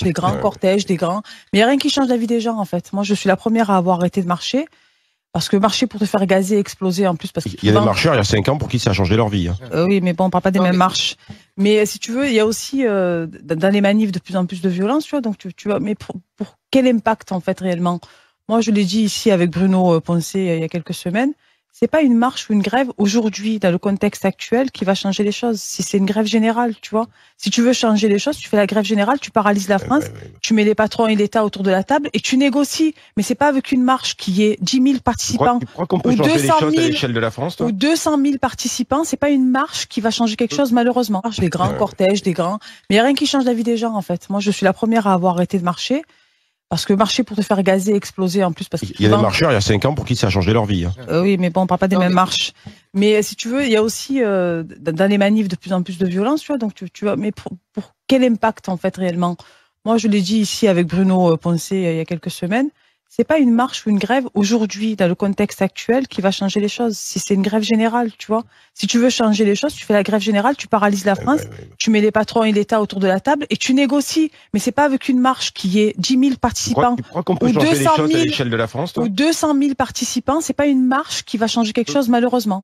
Des grands cortèges, des grands. Mais il n'y a rien qui change la vie des gens, en fait. Moi, je suis la première à avoir arrêté de marcher. Parce que marcher pour te faire gazer, exploser, en plus. Parce Il y a des marcheurs, il y a 5 ans, pour qui ça a changé leur vie. Oui, mais bon, on parle pas des mêmes marches. Mais si tu veux, il y a aussi, dans les manifs, de plus en plus de violence, tu vois. Donc, tu vois, mais pour quel impact, en fait, réellement? Moi, je l'ai dit ici avec Bruno Poncet il y a quelques semaines. C'est pas une marche ou une grève aujourd'hui, dans le contexte actuel, qui va changer les choses. Si c'est une grève générale, tu vois. Si tu veux changer les choses, tu fais la grève générale, tu paralyses la France, tu mets les patrons et l'État autour de la table et tu négocies. Mais c'est pas avec une marche qui est 10 000 participants Tu crois qu'on peut changer les choses à l'échelle de la France, toi? Ou 200 000 participants. C'est pas une marche qui va changer quelque chose, malheureusement. Des grands cortèges, des grands. Mais il n'y a rien qui change la vie des gens, en fait. Moi, je suis la première à avoir arrêté de marcher. Parce que marcher pour te faire gazer, exploser, en plus. Parce Il y a des marcheurs, il y a 5 ans, pour qui ça a changé leur vie. Oui, mais bon, on parle pas des mêmes marches. Mais si tu veux, il y a aussi, dans les manifs, de plus en plus de violence, tu vois. Donc, tu vois, mais pour quel impact, en fait, réellement? Moi, je l'ai dit ici avec Bruno Poncet il y a quelques semaines. C'est pas une marche ou une grève aujourd'hui, dans le contexte actuel, qui va changer les choses. Si c'est une grève générale, tu vois. Si tu veux changer les choses, tu fais la grève générale, tu paralyses la France, tu mets les patrons et l'État autour de la table et tu négocies. Mais c'est pas avec une marche qui est 10 000 participants. Tu crois qu'on peut changer les choses à l'échelle de la France, toi? Ou 200 000 participants. C'est pas une marche qui va changer quelque chose, malheureusement.